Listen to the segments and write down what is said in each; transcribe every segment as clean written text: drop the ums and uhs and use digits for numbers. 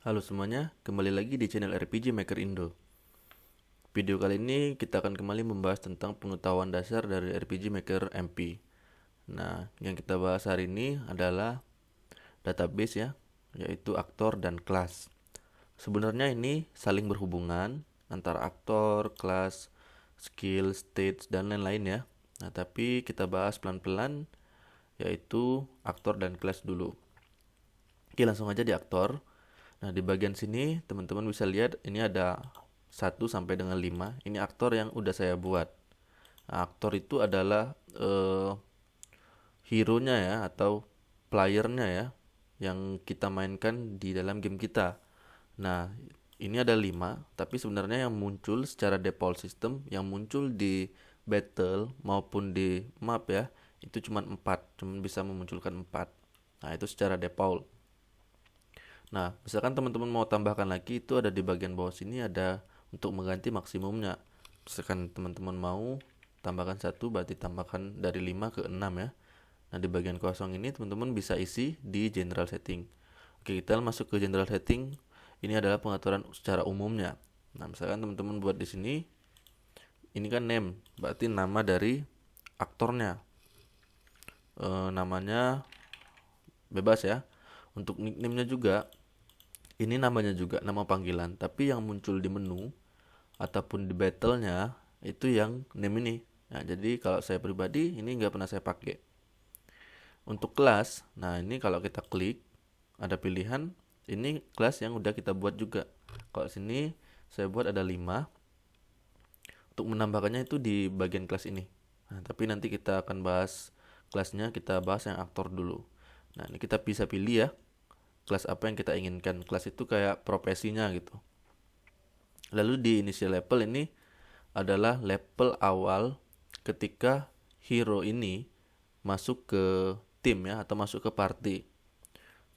Halo semuanya, kembali lagi di channel RPG Maker Indo. Video kali ini kita akan kembali membahas tentang pengetahuan dasar dari RPG Maker MP. Nah, yang kita bahas hari ini adalah database ya, yaitu aktor dan kelas. Sebenarnya ini saling berhubungan antara aktor, kelas, skill, stage, dan lain-lain ya. Nah, tapi kita bahas pelan-pelan yaitu aktor dan kelas dulu. Oke, langsung aja di aktor. Nah, di bagian sini teman-teman bisa lihat ini ada 1 sampai dengan 5. Ini aktor yang udah saya buat. Nah, aktor itu adalah hero-nya ya atau playernya ya yang kita mainkan di dalam game kita. Nah, ini ada 5, tapi sebenarnya yang muncul secara default system yang muncul di battle maupun di map ya, itu cuma 4, cuma bisa memunculkan 4. Nah, itu secara default. Nah, misalkan teman-teman mau tambahkan lagi, itu ada di bagian bawah sini ada untuk mengganti maksimumnya. Misalkan teman-teman mau tambahkan 1, berarti tambahkan dari 5 ke 6 ya. Nah, di bagian kosong ini teman-teman bisa isi di general setting. Oke, kita masuk ke general setting. Ini adalah pengaturan secara umumnya. Nah, misalkan teman-teman buat di sini, ini kan name, berarti nama dari aktornya. Namanya bebas ya. Untuk nickname-nya juga, ini namanya juga nama panggilan, tapi yang muncul di menu ataupun di battle-nya itu yang name ini. Nah, jadi kalau saya pribadi ini nggak pernah saya pakai. Untuk kelas, nah ini kalau kita klik ada pilihan, ini kelas yang udah kita buat juga. Kalau sini saya buat ada 5. Untuk menambahkannya itu di bagian kelas ini. Nah, tapi nanti kita akan bahas kelasnya, kita bahas yang aktor dulu. Nah, ini kita bisa pilih ya, kelas apa yang kita inginkan. Kelas itu kayak profesinya gitu. Lalu di initial level ini adalah level awal ketika hero ini masuk ke tim ya atau masuk ke party.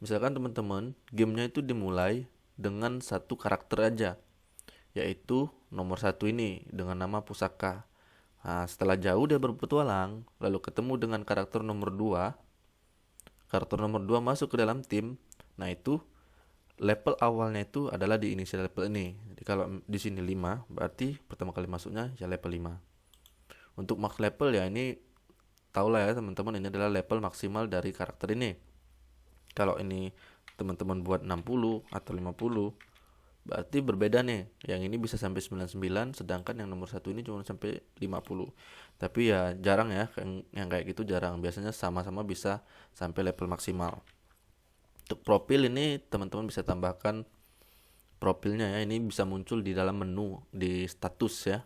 Misalkan teman-teman, gamenya itu dimulai dengan satu karakter aja, yaitu nomor 1 ini dengan nama Pusaka. Nah, setelah jauh dia berpetualang, lalu ketemu dengan karakter nomor 2. Karakter nomor 2 masuk ke dalam tim. Nah, itu level awalnya itu adalah di initial level ini. Jadi kalau di sini 5, berarti pertama kali masuknya ya level 5. Untuk max level ya ini tahulah ya teman-teman, ini adalah level maksimal dari karakter ini. Kalau ini teman-teman buat 60 atau 50, berarti berbeda nih. Yang ini bisa sampai 99, sedangkan yang nomor 1 ini cuma sampai 50. Tapi ya jarang ya, yang kayak gitu jarang. Biasanya sama-sama bisa sampai level maksimal. Untuk profil ini teman-teman bisa tambahkan profilnya ya. Ini bisa muncul di dalam menu di status ya.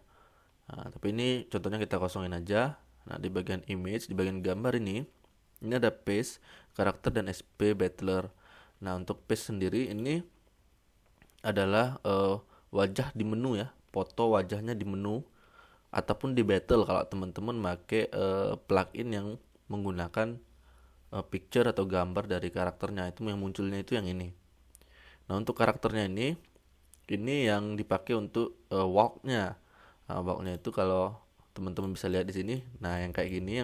Nah, tapi ini contohnya kita kosongin aja. Nah, di bagian image, di bagian gambar ini ada face, karakter dan SP battler. Nah, untuk face sendiri ini adalah wajah di menu ya, foto wajahnya di menu ataupun di battle kalau teman-teman pakai plugin yang menggunakan picture atau gambar dari karakternya, itu yang munculnya itu yang ini. Nah, untuk karakternya ini yang dipakai untuk walk-nya. Nah, walk-nya itu kalau teman-teman bisa lihat di sini. Nah, yang kayak gini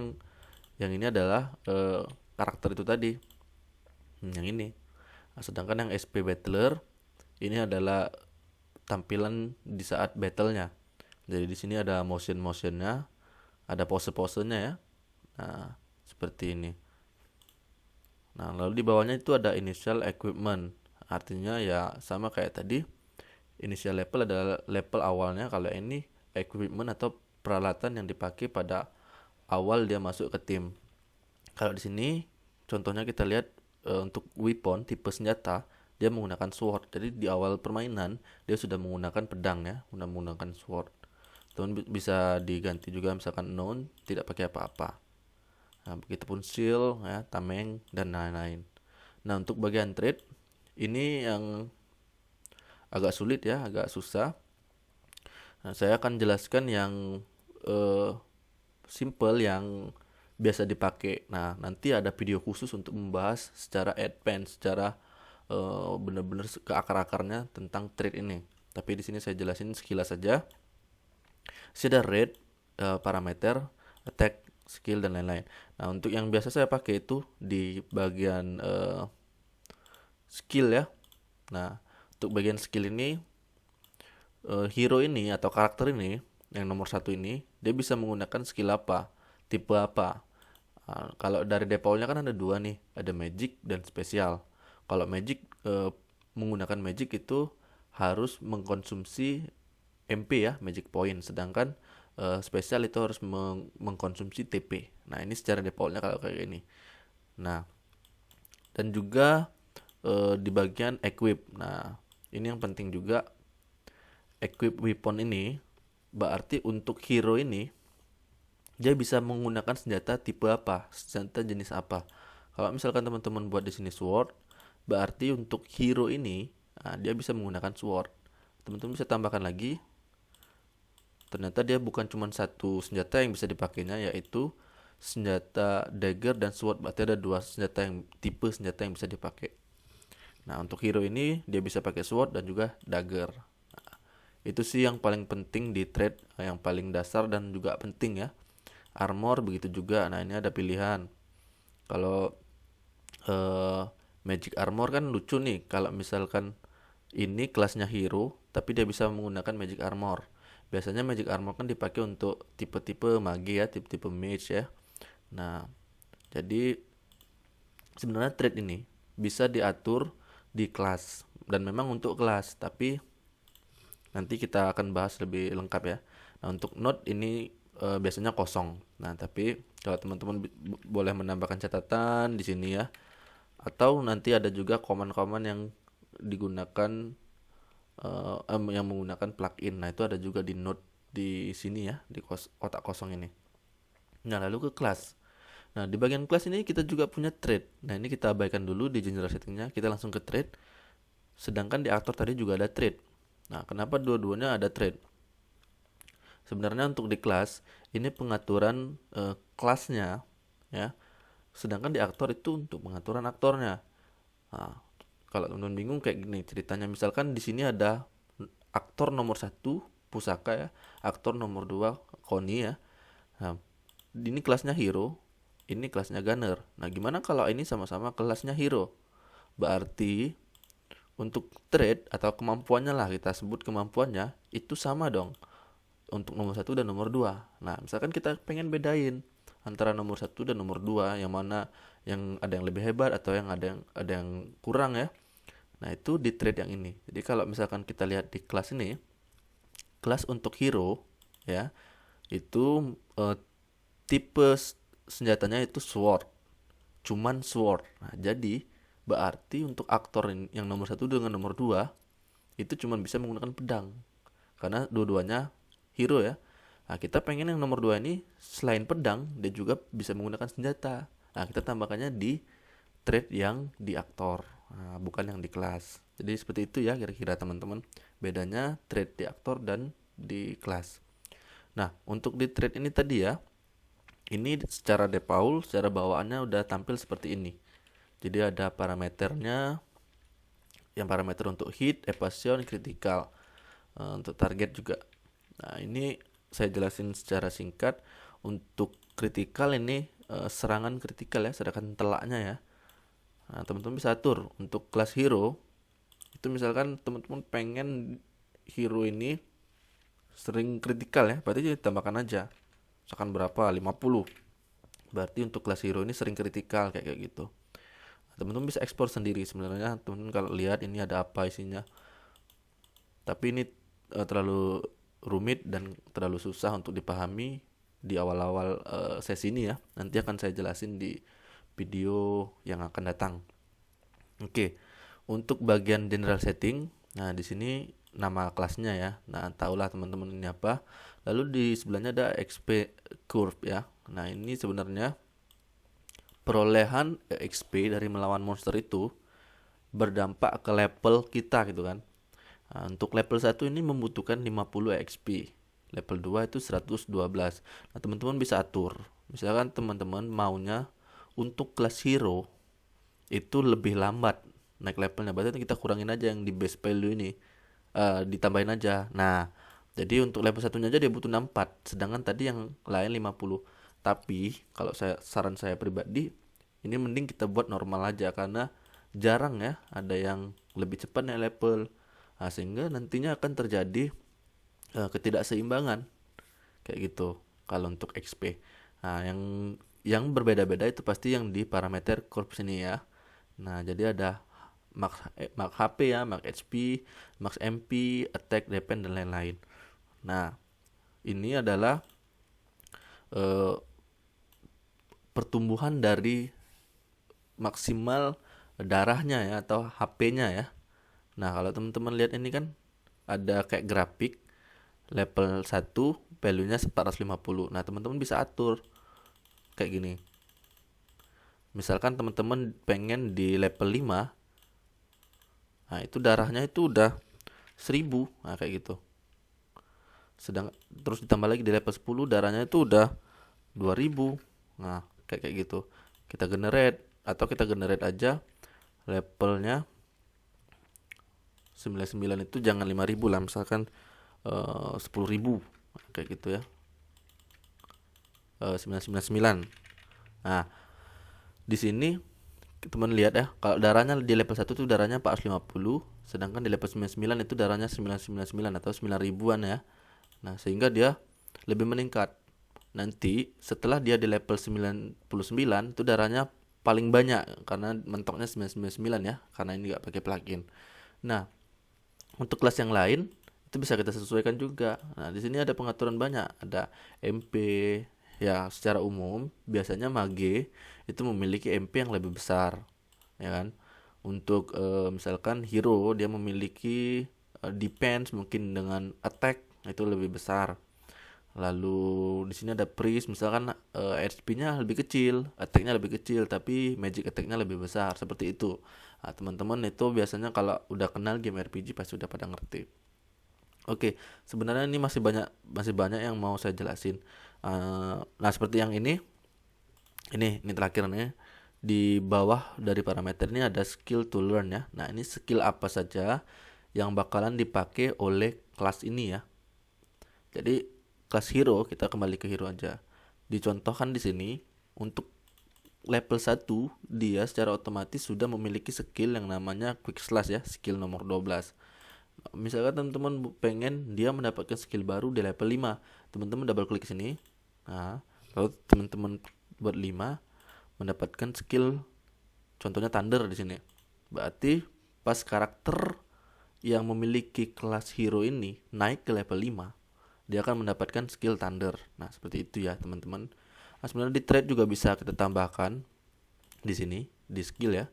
yang ini adalah karakter itu tadi. Yang ini. Nah, sedangkan yang SP Battler ini adalah tampilan di saat battle-nya. Jadi di sini ada motion-motionnya, ada pose-posenya ya. Nah, seperti ini. Nah, lalu di bawahnya itu ada initial equipment. Artinya ya sama kayak tadi. Initial level adalah level awalnya, kalau ini equipment atau peralatan yang dipakai pada awal dia masuk ke tim. Kalau di sini contohnya kita lihat untuk weapon tipe senjata dia menggunakan sword. Jadi di awal permainan dia sudah menggunakan pedang ya, sudah menggunakan sword. Teman bisa diganti juga misalkan non tidak pakai apa-apa. Nah, begitupun shield ya, tameng dan lain-lain. Nah, untuk bagian trade ini yang agak sulit ya, agak susah. Nah, saya akan jelaskan yang eh, simple yang biasa dipakai. Nah, nanti ada video khusus untuk membahas secara advance, secara benar-benar ke akar-akarnya tentang trade ini. Tapi di sini saya jelasin sekilas saja. Ada rate, parameter, attack, skill dan lain-lain. Nah, untuk yang biasa saya pakai itu di bagian skill ya. Nah, Untuk bagian skill ini, hero ini atau karakter ini yang nomor satu ini dia bisa menggunakan skill apa, tipe apa. Kalau dari defaultnya kan ada dua nih, ada magic dan spesial. Kalau magic, menggunakan magic itu harus mengkonsumsi MP ya, magic point. Sedangkan spesial itu harus mengkonsumsi TP. Nah ini secara defaultnya kalau kayak gini. Nah dan juga di bagian equip. Nah ini yang penting juga, equip weapon ini berarti untuk hero ini dia bisa menggunakan senjata tipe apa, senjata jenis apa. Kalau misalkan teman-teman buat di sini sword, berarti untuk hero ini, nah, dia bisa menggunakan sword. Teman-teman bisa tambahkan lagi, ternyata dia bukan cuma satu senjata yang bisa dipakainya, yaitu senjata dagger dan sword. Berarti ada dua senjata yang tipe senjata yang bisa dipakai. Nah untuk hero ini dia bisa pakai sword dan juga dagger. Nah, itu sih yang paling penting di trade, yang paling dasar dan juga penting ya. Armor begitu juga. Nah ini ada pilihan. Kalau magic armor kan lucu nih, kalau misalkan ini kelasnya hero tapi dia bisa menggunakan magic armor. Biasanya magic armor kan dipakai untuk tipe-tipe mage ya, tipe-tipe mage ya. Nah jadi sebenarnya trade ini bisa diatur di kelas, dan memang untuk kelas, tapi nanti kita akan bahas lebih lengkap ya. Nah untuk node ini biasanya kosong. Nah tapi kalau teman-teman boleh menambahkan catatan di sini ya, atau nanti ada juga command-command yang digunakan, yang menggunakan plugin. Nah itu ada juga di node di sini ya, di kotak kosong ini. Nah lalu ke kelas. Nah di bagian kelas ini kita juga punya trade. Nah ini kita abaikan dulu di general settingnya, kita langsung ke trade. Sedangkan di aktor tadi juga ada trade. Nah kenapa dua-duanya ada trade? Sebenarnya untuk di kelas ini pengaturan kelasnya ya. Sedangkan di aktor itu untuk pengaturan aktornya. Nah, kalau teman-teman bingung kayak gini ceritanya, misalkan di sini ada aktor nomor satu pusaka ya, aktor nomor 2 koni ya. Nah, ini kelasnya hero, ini kelasnya gunner. Nah, gimana kalau ini sama-sama kelasnya hero? Berarti untuk trade atau kemampuannya lah, kita sebut kemampuannya itu sama dong untuk nomor satu dan nomor 2. Nah misalkan kita pengen bedain antara nomor satu dan nomor 2, yang mana yang ada yang lebih hebat atau yang ada yang kurang ya. Nah itu di trade yang ini. Jadi kalau misalkan kita lihat di kelas ini, kelas untuk hero ya, itu tipe senjatanya itu sword, cuman sword. Nah jadi berarti untuk aktor yang nomor satu dengan nomor 2 itu cuman bisa menggunakan pedang, karena dua-duanya hero ya. Nah kita pengen yang nomor 2 ini selain pedang dia juga bisa menggunakan senjata. Nah kita tambahkannya di trade yang di aktor, nah, bukan yang di kelas. Jadi seperti itu ya kira-kira teman-teman, bedanya trade di aktor dan di kelas. Nah untuk di trade ini tadi ya, ini secara default, secara bawaannya udah tampil seperti ini. Jadi ada parameternya, yang parameter untuk hit, evasion, critical, untuk target juga. Nah ini saya jelasin secara singkat. Untuk kritikal ini serangan kritikal ya, serangan telaknya ya. Nah teman-teman bisa atur untuk kelas hero. Itu misalkan teman-teman pengen hero ini sering kritikal ya, berarti ditambahkan aja. Misalkan berapa? 50. Berarti untuk kelas hero ini sering kritikal kayak gitu. Nah, teman-teman bisa ekspor sendiri sebenarnya. Teman-teman kalau lihat ini ada apa isinya. Tapi ini terlalu rumit dan terlalu susah untuk dipahami di awal-awal sesi ini ya. Nanti akan saya jelasin di video yang akan datang. Oke, untuk bagian general setting, nah di sini nama kelasnya ya. Nah tahulah teman-teman ini apa. Lalu di sebelahnya ada XP curve ya. Nah ini sebenarnya perolehan XP dari melawan monster itu berdampak ke level kita gitu kan. Nah, untuk level 1 ini membutuhkan 50 XP. Level 2 itu 112. Nah, teman-teman bisa atur. Misalkan teman-teman maunya untuk kelas hero itu lebih lambat naik levelnya, berarti kita kurangin aja yang di base value ini. Ditambahin aja. Nah, jadi untuk level 1-nya aja dia butuh 64, sedangkan tadi yang lain 50. Tapi kalau saran saya pribadi, ini mending kita buat normal aja, karena jarang ya ada yang lebih cepat naik level. Nah, sehingga nantinya akan terjadi ketidakseimbangan kayak gitu kalau untuk XP. Nah, yang berbeda-beda itu pasti yang di parameter corps ini ya. Nah, jadi ada max HP ya, max HP, max MP, attack, defense dan lain-lain. Nah, ini adalah eh, pertumbuhan dari maksimal darahnya ya atau HP-nya ya. Nah, kalau teman-teman lihat ini kan ada kayak grafik level 1 value-nya 450. Nah, teman-teman bisa atur kayak gini. Misalkan teman-teman pengen di level 5, nah itu darahnya itu udah 1000, nah kayak gitu. Terus ditambah lagi di level 10 darahnya itu udah 2000. Nah, kayak gitu. Kita generate atau kita generate aja levelnya 99 itu jangan 5000 lah, misalkan 10.000 kayak gitu ya. 999. Nah, di sini teman lihat ya, kalau darahnya di level 1 tuh darahnya 450, sedangkan di level 99 itu darahnya 999 atau 9000-an ya. Nah, sehingga dia lebih meningkat. Nanti setelah dia di level 99 itu darahnya paling banyak karena mentoknya 999 ya, karena ini nggak pakai plugin. Nah, untuk kelas yang lain itu bisa kita sesuaikan juga. Nah, di sini ada pengaturan banyak, ada MP ya. Secara umum biasanya mage itu memiliki MP yang lebih besar, ya kan. Untuk misalkan hero dia memiliki defense mungkin dengan attack itu lebih besar. Lalu di sini ada priest, misalkan HP-nya lebih kecil, attack-nya lebih kecil, tapi magic attack-nya lebih besar, seperti itu. Nah, teman-teman itu biasanya kalau udah kenal game RPG pasti udah pada ngerti. Oke, sebenarnya ini masih banyak yang mau saya jelasin. Nah, seperti yang ini terakhir nih. Di bawah dari parameter ini ada skill to learn ya. Nah, ini skill apa saja yang bakalan dipakai oleh kelas ini ya. Jadi kelas hero, kita kembali ke hero aja. Dicontohkan di sini untuk level 1 dia secara otomatis sudah memiliki skill yang namanya quick slash ya, skill nomor 12. Misalkan teman-teman pengen dia mendapatkan skill baru di level 5, teman-teman double klik sini. Nah, lalu teman-teman buat 5 mendapatkan skill contohnya thunder di sini. Berarti pas karakter yang memiliki kelas hero ini naik ke level 5, dia akan mendapatkan skill thunder. Nah, seperti itu ya, teman-teman. Nah, sebenarnya di trade juga bisa kita tambahkan di sini di skill ya.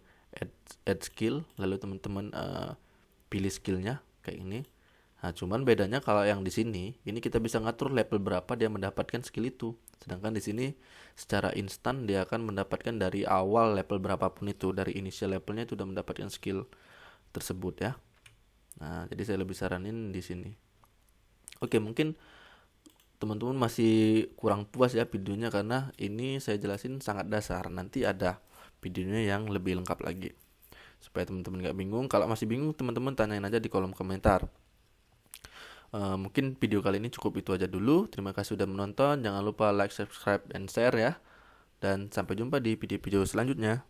Add skill, lalu teman-teman pilih skillnya kayak ini. Nah, cuman bedanya kalau yang di sini, ini kita bisa ngatur level berapa dia mendapatkan skill itu. Sedangkan di sini secara instan dia akan mendapatkan dari awal level berapapun itu, dari initial levelnya itu udah mendapatkan skill tersebut ya. Nah, jadi saya lebih saranin di sini. Oke, mungkin teman-teman masih kurang puas ya videonya karena ini saya jelasin sangat dasar. Nanti ada videonya yang lebih lengkap lagi supaya teman-teman gak bingung. Kalau masih bingung, teman-teman tanyain aja di kolom komentar. Mungkin video kali ini cukup itu aja dulu. Terima kasih sudah menonton. Jangan lupa like, subscribe, dan share ya. Dan sampai jumpa di video-video selanjutnya.